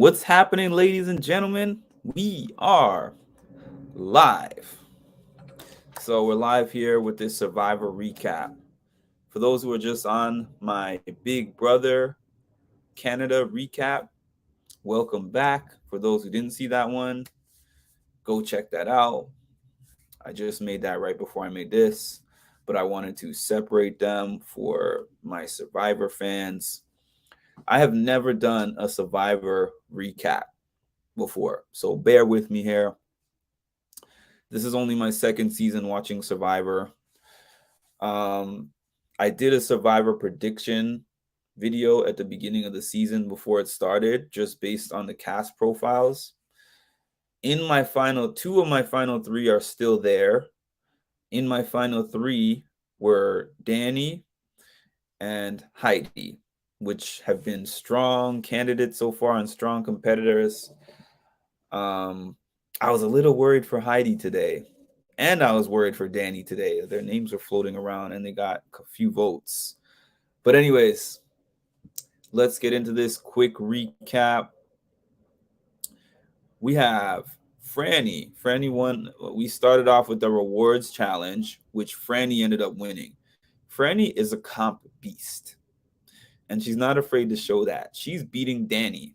What's happening, ladies and gentlemen? We are live. So we're live here with this Survivor recap. For those who are just on my Big Brother Canada recap, welcome back. For those who didn't see that one, go check that out. I just made that right before I made this, but I wanted to separate them for my Survivor fans. I have never done a Survivor recap before, so bear with me here. This is only my second season watching Survivor. Um, I did a Survivor prediction video at the beginning of the season before it started, just based on the cast profiles. In my final two of my final three are still there. In my final three were Danny and Heidi, which have been strong candidates so far and strong competitors. Um, I was a little worried for Heidi today, and I was worried for Danny today. Their names were floating around, and they got a few votes. But anyways, let's get into this quick recap. We have Franny. Franny won. We started off with the rewards challenge, which Franny ended up winning. Franny is a comp beast, and she's not afraid to show that. She's beating Danny.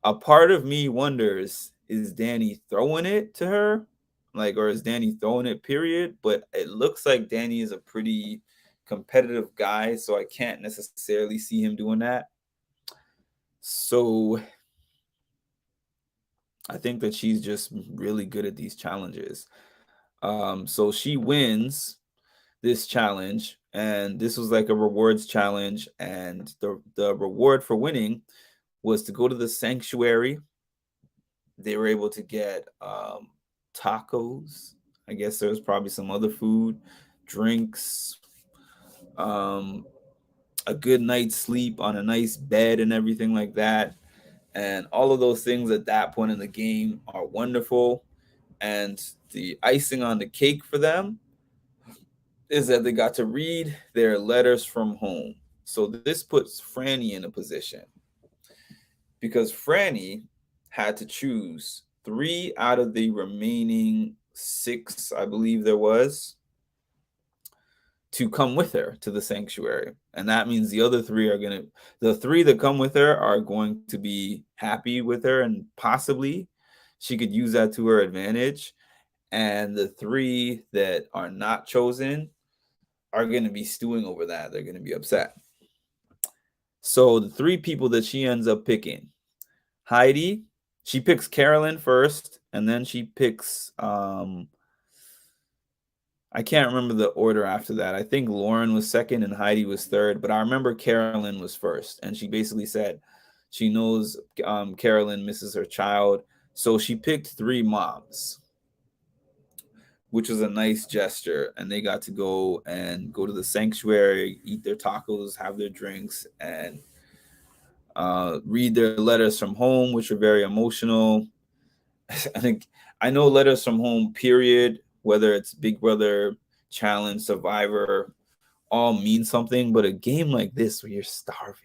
A part of me wonders, is Danny throwing it to her? Like, or is Danny throwing it, period? But it looks like Danny is a pretty competitive guy, so I can't necessarily see him doing that. So I think that she's just really good at these challenges. So she wins this challenge, and this was like a rewards challenge, and the reward for winning was to go to the sanctuary. They were able to get tacos. I guess there was probably some other food, drinks, um, a good night's sleep on a nice bed, and everything like that. And all of those things at that point in the game are wonderful. And the icing on the cake for them is that they got to read their letters from home. So this puts Franny in a position because Franny had to choose three out of the remaining six, I believe there was, to come with her to the sanctuary. And that means the other three are going to, the three that come with her are going to be happy with her, and possibly she could use that to her advantage. And the three that are not chosen are going to be stewing over that. They're going to be upset. So the three people that she ends up picking, Heidi, she picks Carolyn first, and then she picks I can't remember the order after that. I think Lauren was second and Heidi was third, but I remember Carolyn was first, and she basically said she knows Carolyn misses her child, so she picked three moms, which was a nice gesture. And they got to go to the sanctuary, eat their tacos, have their drinks, and read their letters from home, which were very emotional. I think I know letters from home, period, whether it's Big Brother, Challenge, Survivor, all mean something. But a game like this where you're starving,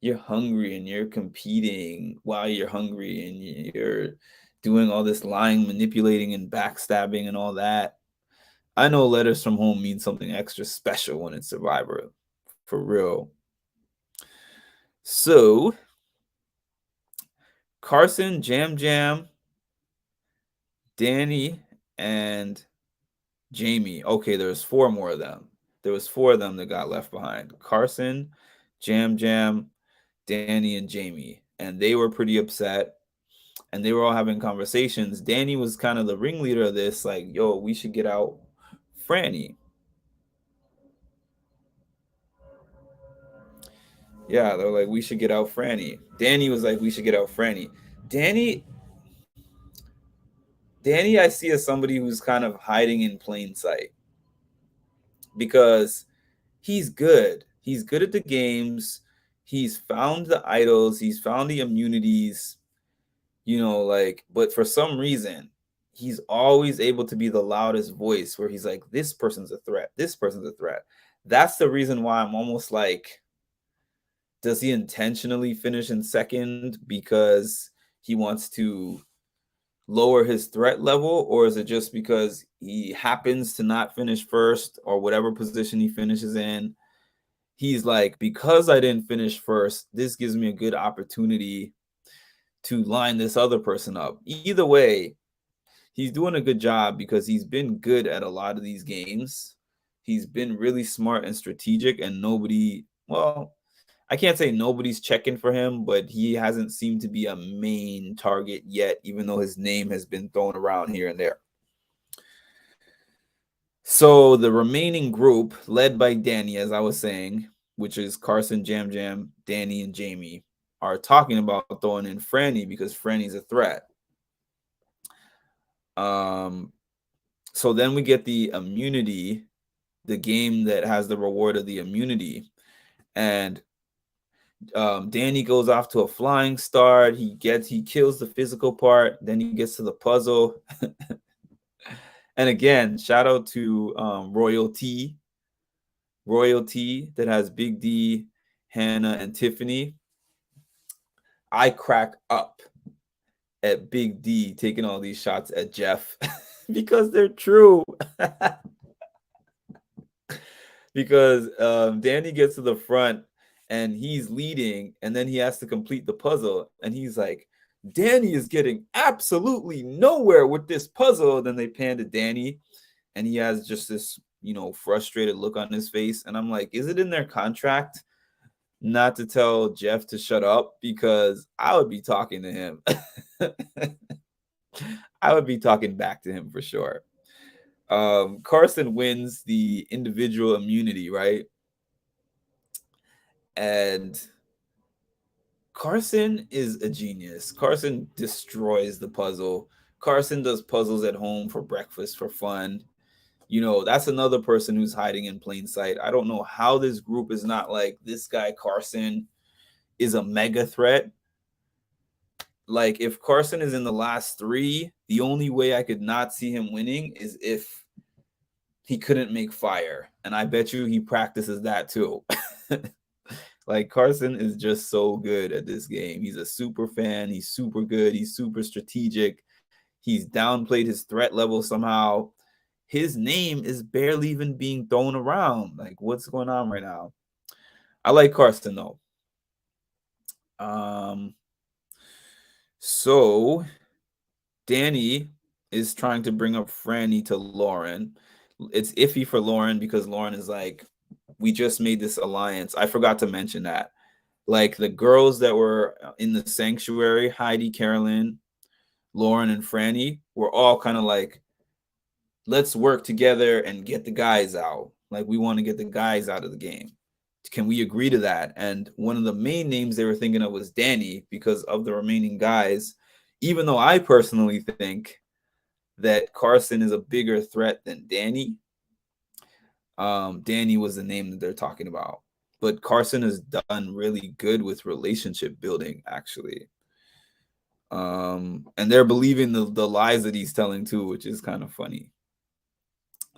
you're hungry, and you're competing while you're hungry, and you're doing all this lying, manipulating, and backstabbing and all that. I know letters from home mean something extra special when it's Survivor, for real. So Carson, Jam Jam, Danny, and Jamie. Okay, there's four more of them. There was four of them that got left behind. Carson, Jam Jam, Danny, and Jamie. And they were pretty upset. And they were all having conversations. Danny was kind of the ringleader of this, like, yo, we should get out Franny. Yeah, they're like, we should get out Franny. Danny was like, we should get out Franny. Danny, Danny, I see as somebody who's kind of hiding in plain sight because he's good. He's good at the games. He's found the idols. He's found the immunities, like, but for some reason, he's always able to be the loudest voice where he's like, this person's a threat. This person's a threat. That's the reason why I'm almost like, does he intentionally finish in second because he wants to lower his threat level, or is it just because he happens to not finish first or whatever position he finishes in? He's like, because I didn't finish first, this gives me a good opportunity to line this other person up. Either way, he's doing a good job because he's been good at a lot of these games. He's been really smart and strategic, and nobody, well, I can't say nobody's checking for him, but he hasn't seemed to be a main target yet, even though his name has been thrown around here and there. So the remaining group, led by Danny, as I was saying, which is Carson, Jam Jam, Danny, and Jamie, are talking about throwing in Franny because Franny's a threat. So then we get the immunity, the game that has the reward of the immunity, and Danny goes off to a flying start. He kills the physical part. Then he gets to the puzzle. And again, shout out to Royalty that has Big D, Hannah, and Tiffany. I crack up at Big D taking all these shots at Jeff because they're true. Because Danny gets to the front and he's leading, and then he has to complete the puzzle, and he's like, Danny is getting absolutely nowhere with this puzzle. Then they pan to Danny, and he has just this, frustrated look on his face. And I'm like, is it in their contract not to tell Jeff to shut up? Because I would be talking to him. I would be talking back to him for sure. Carson wins the individual immunity, right? And Carson is a genius. Carson destroys the puzzle. Carson does puzzles at home for breakfast for fun. That's another person who's hiding in plain sight. I don't know how this group is not like, this guy Carson is a mega threat. Like, if Carson is in the last three, the only way I could not see him winning is if he couldn't make fire. And I bet you he practices that too. Like, Carson is just so good at this game. He's a super fan. He's super good. He's super strategic. He's downplayed his threat level somehow. His name is barely even being thrown around. Like, what's going on right now? I like Carson, though. So Danny is trying to bring up Franny to Lauren. It's iffy for Lauren because Lauren is like, we just made this alliance. I forgot to mention that. Like, the girls that were in the sanctuary, Heidi, Carolyn, Lauren, and Franny, were all kind of like, let's work together and get the guys out. Like, we want to get the guys out of the game. Can we agree to that? And one of the main names they were thinking of was Danny because of the remaining guys, even though I personally think that Carson is a bigger threat than Danny. Danny was the name that they're talking about. But Carson has done really good with relationship building, actually. And they're believing the lies that he's telling too, which is kind of funny.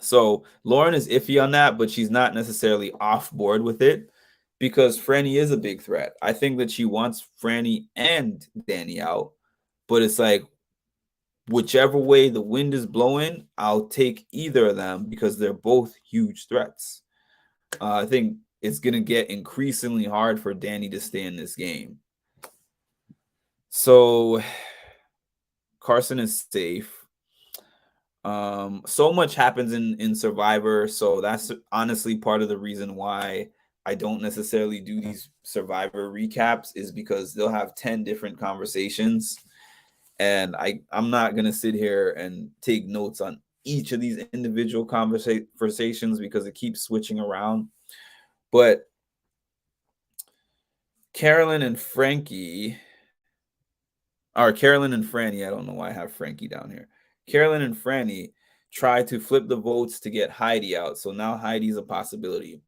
So Lauren is iffy on that, but she's not necessarily off board with it because Franny is a big threat. I think that she wants Franny and Danny out, but it's like, whichever way the wind is blowing, I'll take either of them because they're both huge threats. I think it's going to get increasingly hard for Danny to stay in this game. So Carson is safe. So much happens in Survivor, so that's honestly part of the reason why I don't necessarily do these Survivor recaps, is because they'll have 10 different conversations, and I'm not gonna sit here and take notes on each of these individual conversations because it keeps switching around. But Carolyn and Franny, I don't know why I have Frankie down here. Carolyn and Franny try to flip the votes to get Heidi out. So now Heidi's a possibility.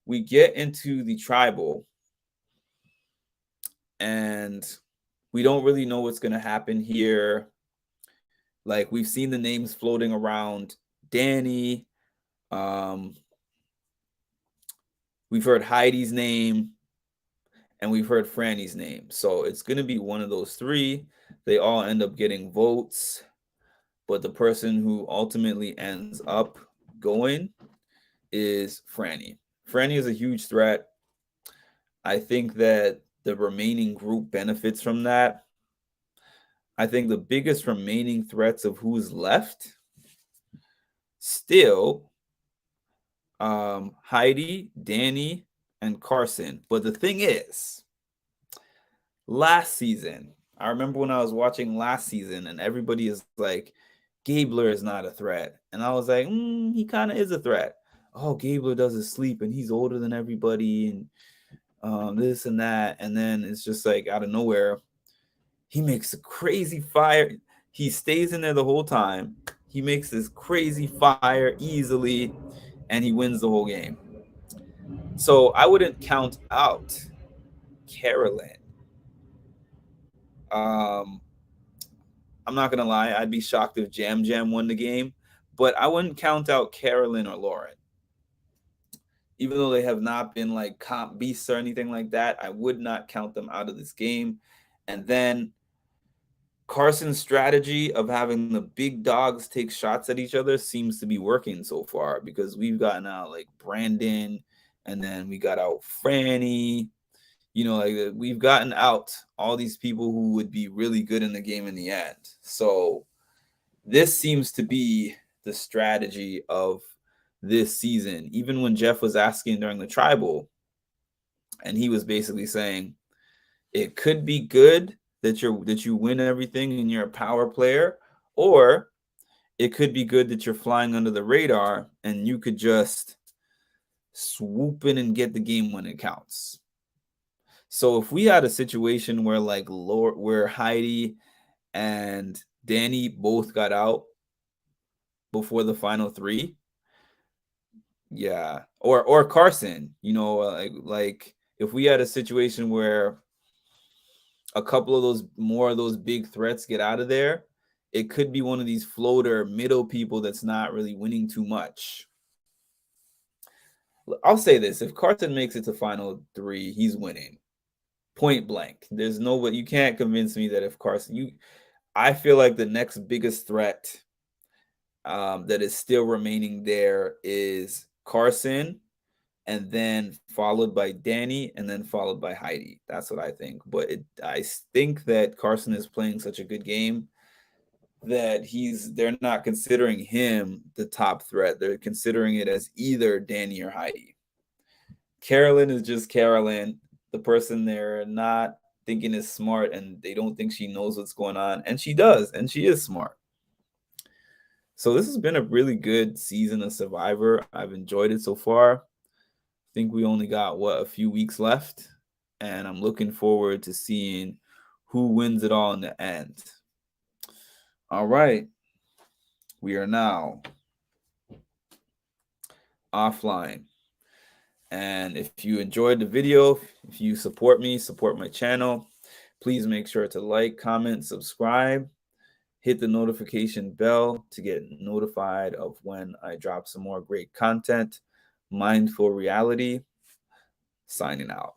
We get into the tribal, and we don't really know what's going to happen here. Like, we've seen the names floating around. Danny. We've heard Heidi's name. and we've heard Franny's name. So it's going to be one of those three. They all end up getting votes, but the person who ultimately ends up going is Franny. Franny is a huge threat. I think that the remaining group benefits from that. I think the biggest remaining threats of who's left still Heidi, Danny, and Carson. But the thing is, last season, I remember when I was watching last season and everybody is like, Gabler is not a threat. And I was like, he kind of is a threat. Oh, Gabler doesn't sleep and he's older than everybody and this and that. And then it's just like out of nowhere, he makes a crazy fire. He stays in there the whole time. He makes this crazy fire easily and he wins the whole game. So I wouldn't count out Carolyn. I'm not gonna lie, I'd be shocked if Jam Jam won the game, but I wouldn't count out Carolyn or Lauren. Even though they have not been like comp beasts or anything like that, I would not count them out of this game. And then Carson's strategy of having the big dogs take shots at each other seems to be working so far, because we've gotten out like Brandon, and then we got out Franny. Like we've gotten out all these people who would be really good in the game in the end. So this seems to be the strategy of this season. Even when Jeff was asking during the tribal, and he was basically saying it could be good that you win everything and you're a power player, or it could be good that you're flying under the radar and you could just swoop in and get the game when it counts. So if we had a situation where where Heidi and Danny both got out before the final three, yeah, or Carson, like if we had a situation where a couple of those big threats get out of there, it could be one of these floater middle people that's not really winning too much. I'll say this: if Carson makes it to final three, he's winning. Point blank. There's no way you can't convince me that if Carson, I feel like the next biggest threat that is still remaining there is Carson, and then followed by Danny, and then followed by Heidi. That's what I think. But I think that Carson is playing such a good game that they're not considering him the top threat. They're considering it as either Danny or Heidi. Carolyn is just Carolyn, the person they're not thinking is smart, and they don't think she knows what's going on. And she does, and she is smart. So this has been a really good season of Survivor. I've enjoyed it so far. I think we only got, a few weeks left, and I'm looking forward to seeing who wins it all in the end. All right. We are now offline. And if you enjoyed the video, if you support me, support my channel, please make sure to like, comment, subscribe, hit the notification bell to get notified of when I drop some more great content. Mindful Reality, signing out.